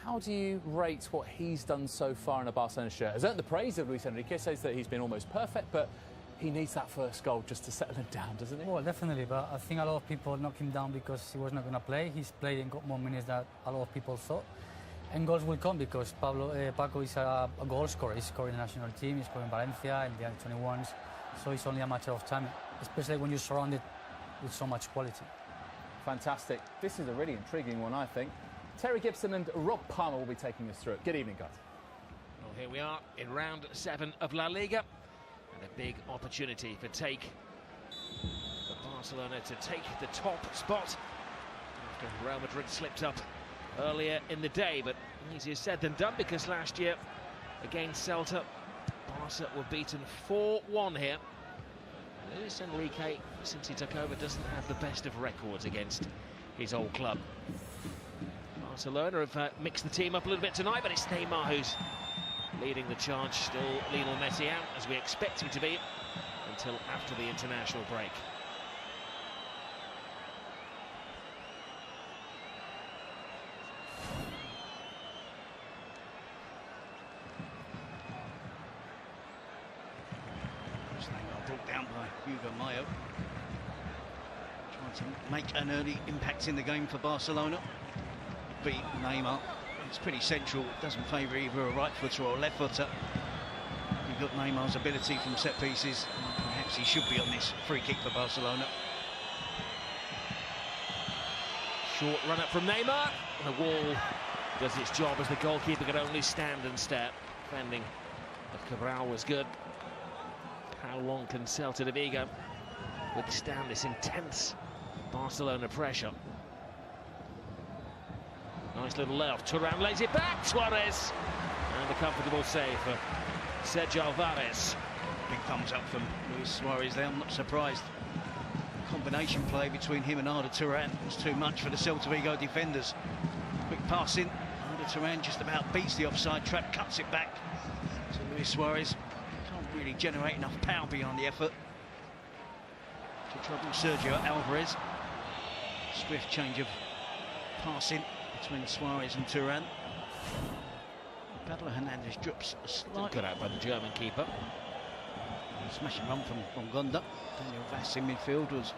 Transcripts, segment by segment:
How do you rate what he's done so far in a Barcelona shirt? Has earned the praise of Luis Enrique, says that he's been almost perfect, but he needs that first goal just to settle him down, doesn't he? Well, definitely, but I think a lot of people knocked him down because he was not going to play. He's played and got more minutes than a lot of people thought. And goals will come because Paco is a goal scorer. He's scoring the national team, he's scoring Valencia and the under-21s. So it's only a matter of time, especially when you're surrounded with so much quality. Fantastic. This is a really intriguing one, I think. Terry Gibson and Rob Palmer will be taking us through it. Good evening, guys. Well, here we are in round 7 of La Liga. And a big opportunity for Barcelona to take the top spot after Real Madrid slipped up earlier in the day, but easier said than done because last year against Celta, Barca were beaten 4-1 here. Luis Enrique, since he took over, doesn't have the best of records against his old club. Barcelona have mixed the team up a little bit tonight, but it's Neymar who's leading the charge. Still Lionel Messi out, as we expect him to be, until after the international break. Neymar brought down by Hugo Mayo. Trying to make an early impact in the game for Barcelona. Beat Neymar. It's pretty central. It doesn't favour either a right footer or a left footer. You've got Neymar's ability from set pieces. Perhaps he should be on this free kick for Barcelona. Short run up from Neymar. The wall does its job as the goalkeeper could only stand and stare. Defending of Cabral was good. How long can Celta Vigo withstand this intense Barcelona pressure? Nice little layoff. Turan lays it back. Suarez. And a comfortable save for Sergio Alvarez. Big thumbs up from Luis Suarez there. I'm not surprised. Combination play between him and Arda Turan was too much for the Celta Vigo defenders. Quick passing. Arda Turan just about beats the offside trap, cuts it back to Luis Suarez. Can't really generate enough power behind the effort to trouble Sergio Alvarez. Swift change of passing between Suarez and Turan. Pablo Hernandez drops slightly. Good out by the German keeper. Smashing run from Gonda. Daniel Vass in midfield was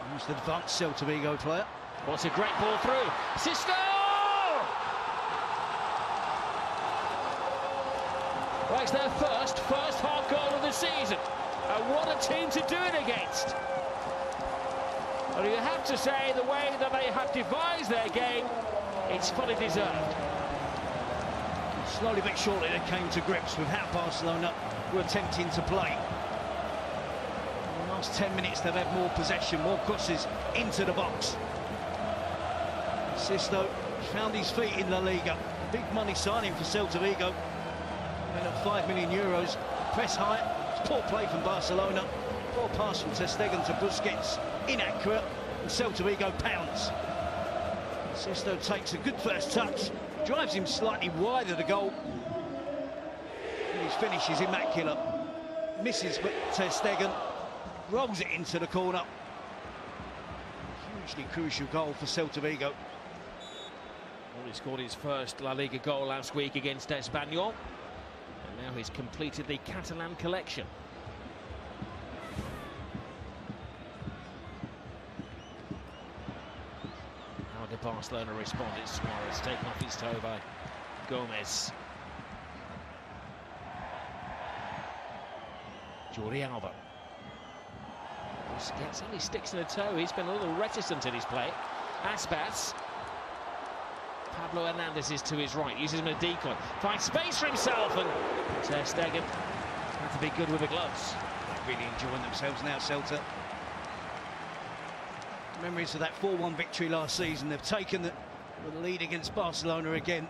almost advanced Celta Vigo player. What's a great ball through. Sisto! Well, it's their first half goal of the season. And what a team to do it against. But you have to say, the way that they have devised their game, it's fully deserved. Slowly but surely they came to grips with how Barcelona were attempting to play. In the last 10 minutes they've had more possession, more crosses into the box. Sisto found his feet in La Liga. Big money signing for Celta Vigo. Went up €5 million. Press high. Poor play from Barcelona. Poor pass from Ter Stegen to Busquets. Inaccurate. And Celta Vigo pounds. Sisto takes a good first touch. Drives him slightly wide of the goal. And his finish is immaculate. Misses, but Ter Stegen rolls it into the corner. Hugely crucial goal for Celta Vigo. Well, he scored his first La Liga goal last week against Espanyol. And now he's completed the Catalan collection. How did Barcelona respond? It's Suarez taken off his toe by Gomez. Jordi Alba. Busquets only sticks in a toe. He's been a little reticent in his play. Aspas. Pablo Hernandez is to his right, uses him as a decoy. Finds space for himself, and Ter Stegen had to be good with the gloves. They're really enjoying themselves now, Celta. Memories of that 4-1 victory last season. They've taken the lead against Barcelona again.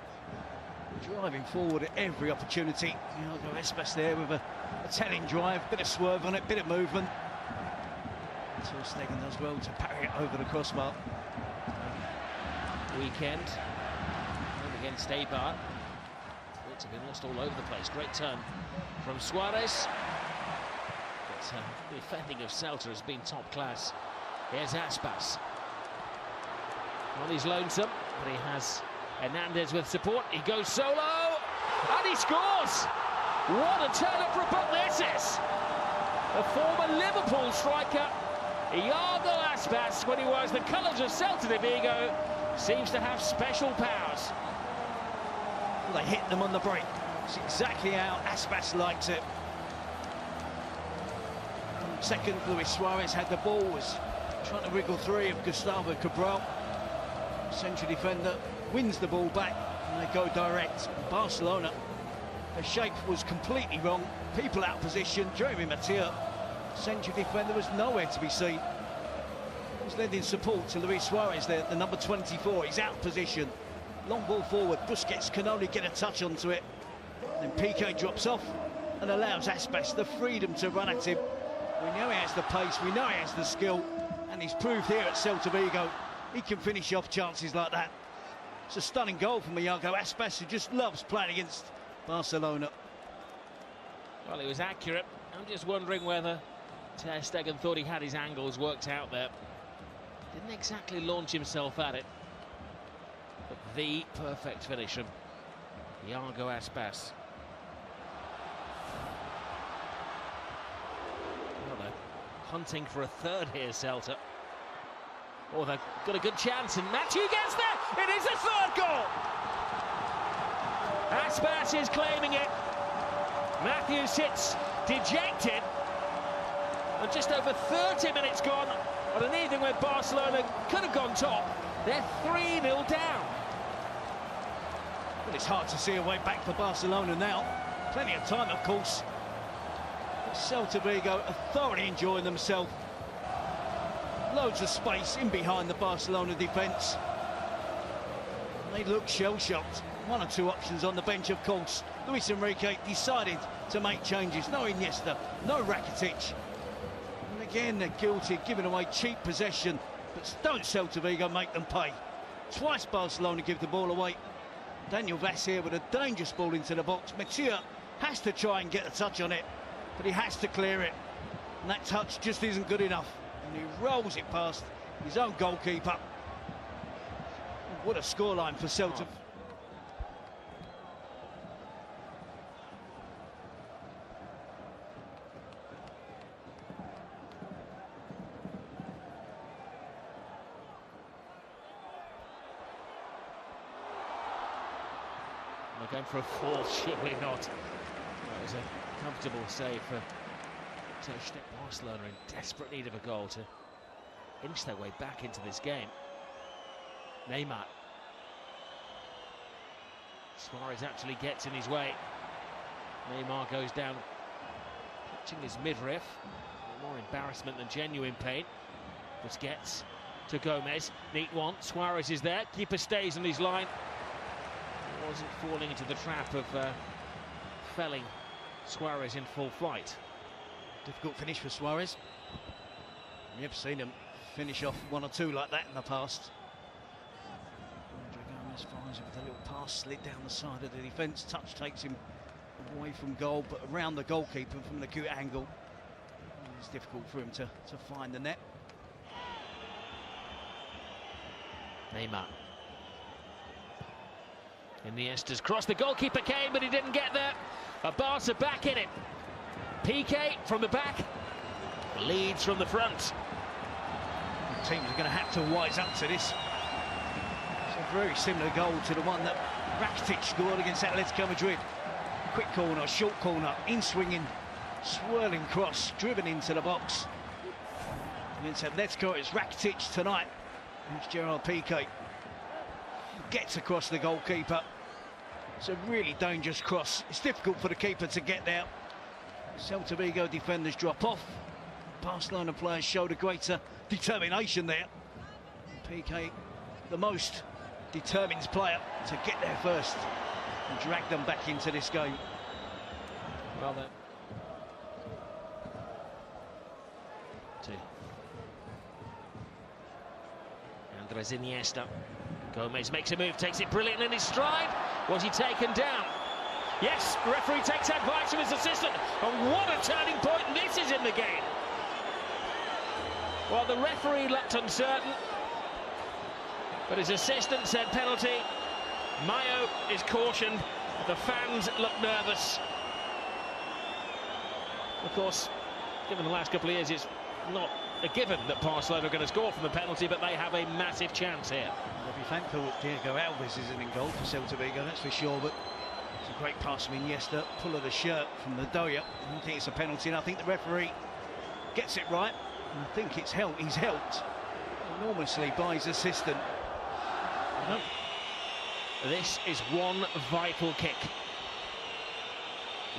Driving forward at every opportunity. Iago Aspas there with a telling drive, bit of swerve on it, bit of movement. Ter Stegen does well to parry it over the crossbar. Weekend against Eibar. Thoughts have been lost all over the place. Great turn from Suarez. But the defending of Celta has been top class. Here's Aspas. Well, he's lonesome, but he has Hernandez with support, he goes solo, and he scores! What a turn-up for a book this is! A former Liverpool striker, Iago Aspas, when he wears the colours of Celta Vigo, seems to have special powers. Well, they hit them on the break. It's exactly how Aspas likes it. Second, Luis Suarez had the ball, was trying to wriggle free of Gustavo Cabral. Central defender wins the ball back, and they go direct. Barcelona, the shape was completely wrong. People out of position. Jeremy Mattia, central defender, was nowhere to be seen. He was lending support to Luis Suarez there, the number 24. He's out of position. Long ball forward. Busquets can only get a touch onto it. Then Piqué drops off and allows Aspas the freedom to run at him. We know he has the pace, we know he has the skill, and he's proved here at Celta Vigo he can finish off chances like that. It's a stunning goal from Iago Aspas, who just loves playing against Barcelona. Well, he was accurate. I'm just wondering whether Ter Stegen thought he had his angles worked out there. Didn't exactly launch himself at it. But the perfect finish from Iago Aspas. Well, they're hunting for a third here, Celta. Oh, they've got a good chance, and Matthew gets there! It is a third goal! Aspas is claiming it. Matthew sits dejected. And just over 30 minutes gone on an evening where Barcelona could have gone top. They're 3-0 down. Well, it's hard to see a way back for Barcelona now. Plenty of time, of course. But Celta Vigo are thoroughly enjoying themselves. Loads of space in behind the Barcelona defence. They look shell-shocked. One or two options on the bench, of course. Luis Enrique decided to make changes. No Iniesta, no Rakitic. And again, they're guilty of giving away cheap possession. But don't Celta Vigo make them pay. Twice Barcelona give the ball away. Daniel Vaz here with a dangerous ball into the box. Mathieu has to try and get a touch on it, but he has to clear it. And that touch just isn't good enough. And he rolls it past his own goalkeeper. What a scoreline for Celta. They're going for a fourth, surely not. That was a comfortable save for Ter Stegen. Barcelona in desperate need of a goal to inch their way back into this game. Neymar. Suarez actually gets in his way. Neymar goes down, touching his midriff. More embarrassment than genuine pain. Busquets to Gomez. Neat one. Suarez is there. Keeper stays on his line. Wasn't falling into the trap of felling Suarez in full flight. Difficult finish for Suarez. You've seen him finish off one or two like that in the past. Gomez finds it with a little pass, slid down the side of the defence. Touch takes him away from goal, but around the goalkeeper from an acute angle. It's difficult for him to find the net. Neymar. Iniesta's cross, the goalkeeper came, but he didn't get there. A Barca back in it. Piqué from the back, leads from the front. The teams are going to have to wise up to this. It's a very similar goal to the one that Rakitic scored against Atletico Madrid. Quick corner, short corner, in-swinging, swirling cross, driven into the box. Against Atletico, it's Rakitic tonight. It's Gerard Piqué. Gets across the goalkeeper. It's a really dangerous cross. It's difficult for the keeper to get there. Celta Vigo defenders drop off. Barcelona players showed a greater determination there. Piqué, the most determined player to get there first and drag them back into this game. Well then. Andres Iniesta. Gomez makes a move, takes it brilliantly in his stride. Was he taken down? Yes, the referee takes advice from his assistant. And what a turning point this is in the game. Well, the referee looked uncertain, but his assistant said penalty. Mayo is cautioned. The fans look nervous. Of course, given the last couple of years, it's not a given that Barcelona are going to score from a penalty, but they have a massive chance here. They'll be thankful that Diego Alves isn't in goal for Celta Vigo, that's for sure, but it's a great pass from Iniesta, pull of the shirt from the Doya. I don't think it's a penalty, and I think the referee gets it right, and I think he's helped enormously by his assistant. This is one vital kick.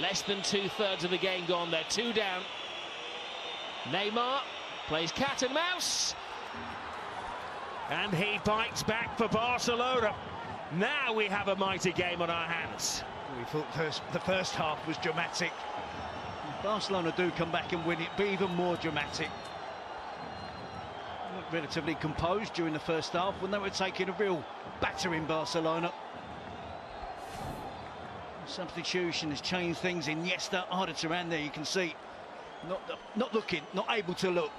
Less than 2/3 of the game gone, they're 2 down. Neymar plays cat and mouse, and he bites back for Barcelona. Now we have a mighty game on our hands. We thought the first half was dramatic. If Barcelona do come back and win it, be even more dramatic. Looked relatively composed during the first half when they were taking a real battering Barcelona. Substitution has changed things. Iniesta, Arda around there, you can see. Not looking, not able to look.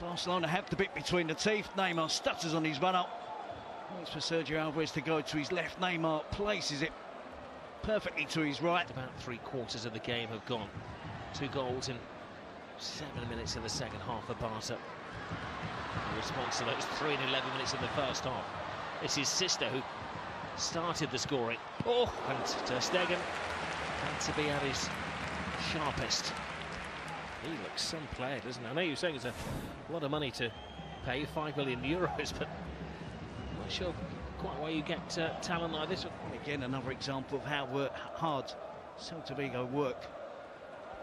Barcelona have the bit between the teeth. Neymar stutters on his run-up. Waits for Sergio Alvarez to go to his left. Neymar places it perfectly to his right. About 3/4 of the game have gone. 2 goals in 7 minutes in the second half for Barca. In response to those 3 in 11 minutes in the first half. It's his sister who started the scoring. Oh, and Ter Stegen had to be at his sharpest. He looks some player, doesn't he? I know you're saying it's a lot of money to pay, 5 million euros, but I'm not sure quite why you get talent like this. Again, another example of how hard Celta Vigo work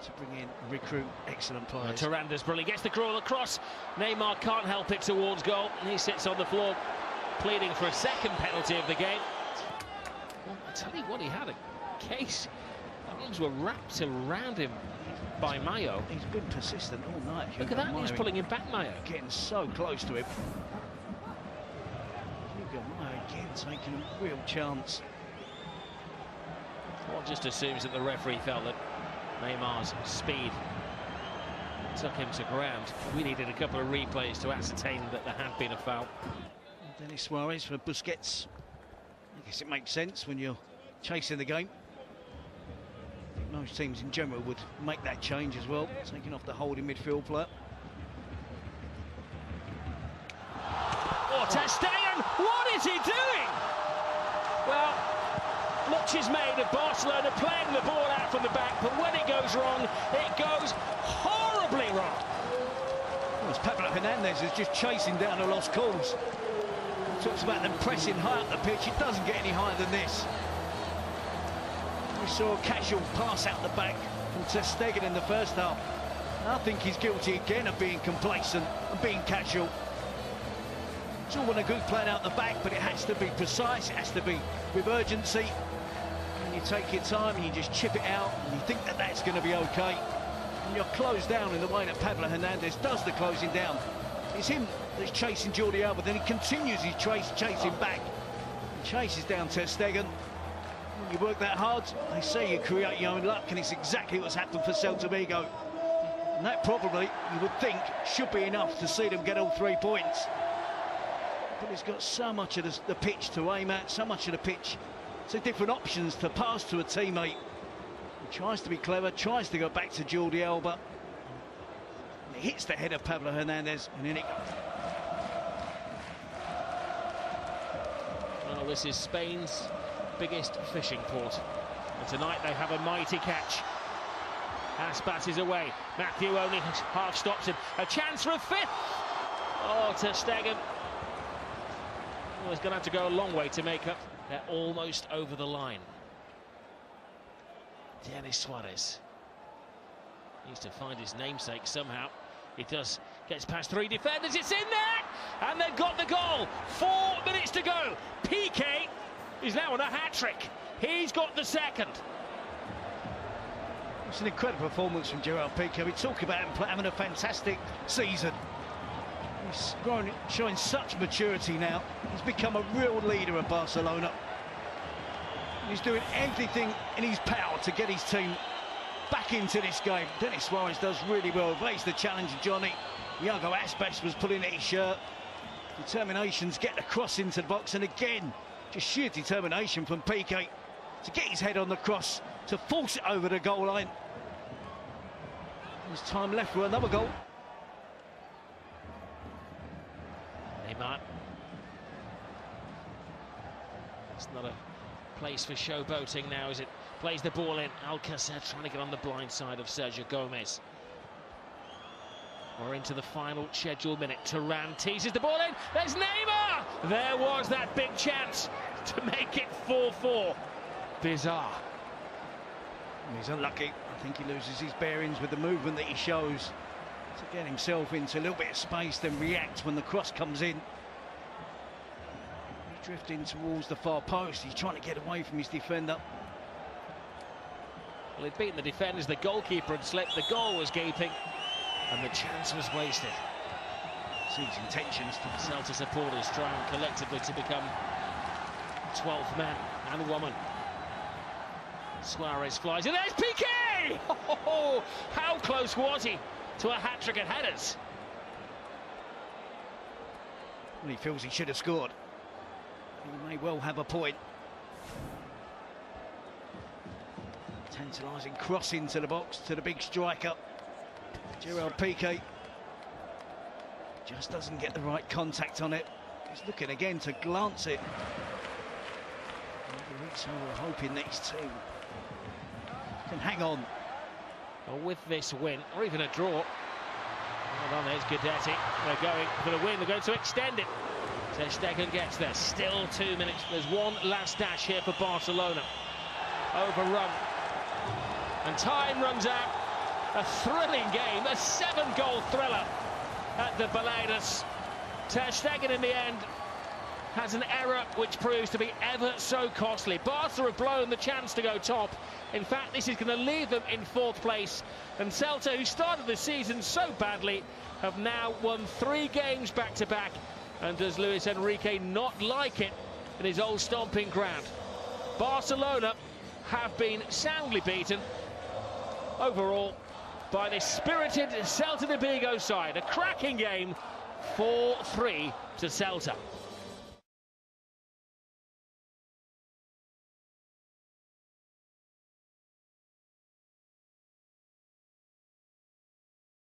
to bring in and recruit excellent players. Taranda's brilliant, gets the crawl across. Neymar can't help it towards goal. He sits on the floor, pleading for a second penalty of the game. Well, I tell you what, he had a case. Arms were wrapped around him by Mayo. He's been persistent all night. Look at that, he's pulling him back, Mayo. Getting so close to him. Hugo Mayo again taking a real chance. One just assumes that the referee felt that Neymar's speed took him to ground. We needed a couple of replays to ascertain that there had been a foul. Denis Suarez for Busquets. I guess it makes sense when you're chasing the game. Most teams in general would make that change as well, taking off the holding midfield player. Oh, Ter Stegen! What is he doing? Well, much is made of Barcelona playing the ball out from the back, but when it goes wrong, it goes horribly wrong. Well, it's Pablo Hernandez is just chasing down a lost cause. He talks about them pressing high up the pitch. It doesn't get any higher than this. We saw a casual pass out the back from Ter Stegen in the first half. I think he's guilty again of being complacent and being casual. It's all well and good playing out the back, but it has to be precise, it has to be with urgency. And you take your time and you just chip it out, and you think that that's going to be okay. And you're closed down in the way that Pablo Hernandez does the closing down. It's him that's chasing Jordi Alba, then he continues his chasing back. He chases down Ter Stegen. When you work that hard, they say you create your own luck, and it's exactly what's happened for Celta Vigo. And that probably, you would think, should be enough to see them get all 3 points. But he's got so much of the pitch to aim at, so much of the pitch to different options to pass to a teammate. He tries to be clever, tries to go back to Jordi Alba. And he hits the head of Pablo Hernandez, and in it goes. Well, this is Spain's biggest fishing port, and tonight they have a mighty catch. Aspas is away. Matthew only half stops him. A chance for a fifth. Oh, Ter Stegen. Well, he's going to have to go a long way to make up. They're almost over the line. Denis Suarez needs to find his namesake somehow. He does. Gets past 3 defenders. It's in there, and they've got the goal. 4 minutes to go. Piqué is now on a hat-trick. He's got the second. It's an incredible performance from Gerard Piqué. We talk about him having a fantastic season. He's showing such maturity now. He's become a real leader of Barcelona. He's doing everything in his power to get his team back into this game. Denis Suarez does really well. Evades the challenge of Johnny. Aspas was pulling at his shirt. Determinations get the cross into the box, and again Just sheer determination from Piqué to get his head on the cross, to force it over the goal line. There's time left for another goal. Neymar. It's not a place for showboating now, is it? Plays the ball in. Alcacer trying to get on the blind side of Sergio Gomez. We're into the final scheduled minute. Turan teases the ball in. There's Neymar! There was that big chance to make it 4-4. Bizarre. He's unlucky. I think he loses his bearings with the movement that he shows to get himself into a little bit of space, then react when the cross comes in. He's drifting towards the far post. He's trying to get away from his defender. Well, he'd beaten the defenders. The goalkeeper had slipped. The goal was gaping. And the chance was wasted. Sees intentions to Celta supporters trying collectively to become 12th man and woman. Suarez flies in. There's Piqué! Oh, how close was he to a hat-trick at headers? Well, he feels he should have scored. He may well have a point. Tantalising cross into the box to the big striker. Gerard Piqué just doesn't get the right contact on it. He's looking again to glance it. So we're hoping that his team can hang on. Well, with this win, or even a draw. Well done, there's Guidetti. They're going for the win, they're going to extend it. Ter Stegen gets there, still 2 minutes. There's one last dash here for Barcelona. Overrun. And time runs out. A thrilling game, a 7-goal thriller at the Baladas. Ter Stegen in the end has an error which proves to be ever so costly. Barca have blown the chance to go top. In fact, this is going to leave them in 4th place. And Celta, who started the season so badly, have now won 3 games back-to-back. And does Luis Enrique not like it in his old stomping ground? Barcelona have been soundly beaten overall by this spirited Celta Vigo side. A cracking game, 4-3 to Celta.